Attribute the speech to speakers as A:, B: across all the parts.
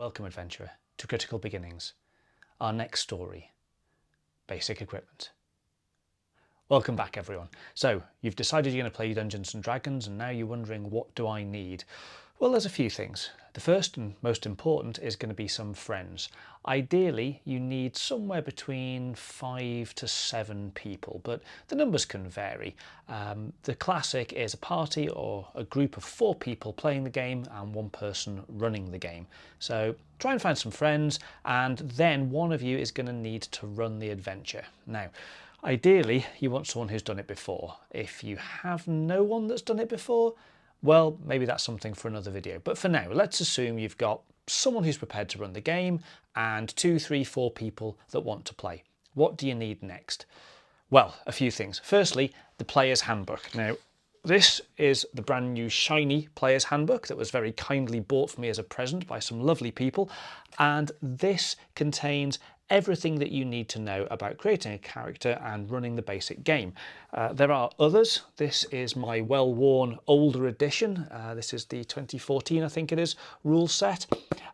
A: Welcome, adventurer, to Critical Beginnings. Our next story, Basic Equipment. Welcome back, everyone. So, you've decided you're going to play Dungeons & Dragons, and now you're wondering, what do I need? Well, there's a few things. The first and most important is going to be some friends. Ideally, you need somewhere between 5 to 7 people, but the numbers can vary. The classic is a party or a group of 4 people playing the game and 1 person running the game. So try and find some friends, and then one of you is going to need to run the adventure. Now, ideally, you want someone who's done it before. If you have no one that's done it before, well, maybe that's something for another video. But for now, let's assume you've got someone who's prepared to run the game and 2, 3, 4 people that want to play. What do you need next? Well, a few things. Firstly, the player's handbook. Now, this is the brand new shiny player's handbook that was very kindly bought for me as a present by some lovely people. And this contains everything that you need to know about creating a character and running the basic game. There are others. This is my well-worn older edition. This is the 2014, I think it is, rule set.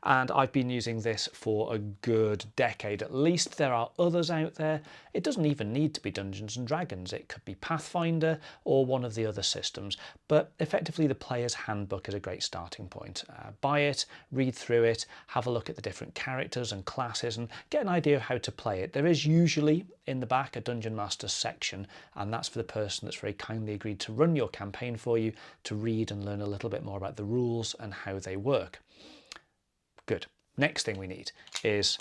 A: And I've been using this for a good decade at least. There are others out there. It doesn't even need to be Dungeons & Dragons. It could be Pathfinder or one of the other systems. But effectively, the player's handbook is a great starting point. Buy it, read through it, have a look at the different characters and classes and get an idea of how to play it. There is usually in the back a Dungeon Master's section, and that's for the person that's very kindly agreed to run your campaign for you, to read and learn a little bit more about the rules and how they work. Good. Next thing we need is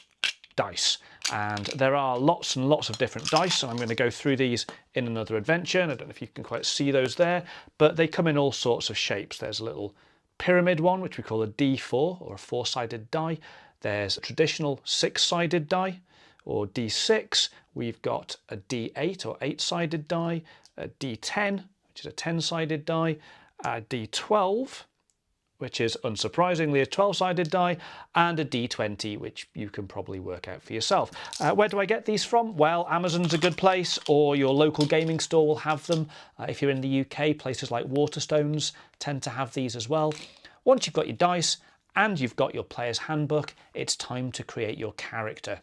A: dice, and there are lots and lots of different dice, and I'm going to go through these in another adventure, and I don't know if you can quite see those there, but they come in all sorts of shapes. There's a little pyramid one, which we call a D4, or a 4-sided die. There's a traditional 6-sided die, or D6. We've got a D8 or 8-sided die, a D10, which is a 10-sided die, a D12, which is unsurprisingly a 12-sided die, and a D20, which you can probably work out for yourself. Where do I get these from? Well, Amazon's a good place, or your local gaming store will have them. If you're in the UK, places like Waterstones tend to have these as well. Once you've got your dice and you've got your player's handbook, it's time to create your character.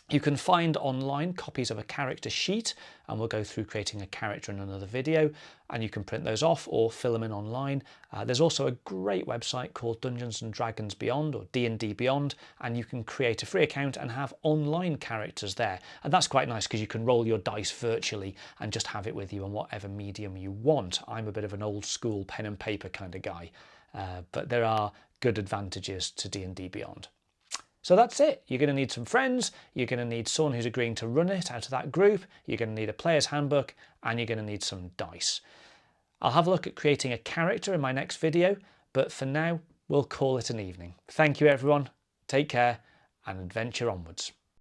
A: You can find online copies of a character sheet, and we'll go through creating a character in another video, and you can print those off or fill them in online. There's also a great website called Dungeons & Dragons Beyond, or D&D Beyond, and you can create a free account and have online characters there. And that's quite nice because you can roll your dice virtually and just have it with you on whatever medium you want. I'm a bit of an old school pen and paper kind of guy, but there are good advantages to D&D Beyond. So that's it. You're going to need some friends, you're going to need someone who's agreeing to run it out of that group, you're going to need a player's handbook, and you're going to need some dice. I'll have a look at creating a character in my next video, but for now, we'll call it an evening. Thank you, everyone. Take care and adventure onwards.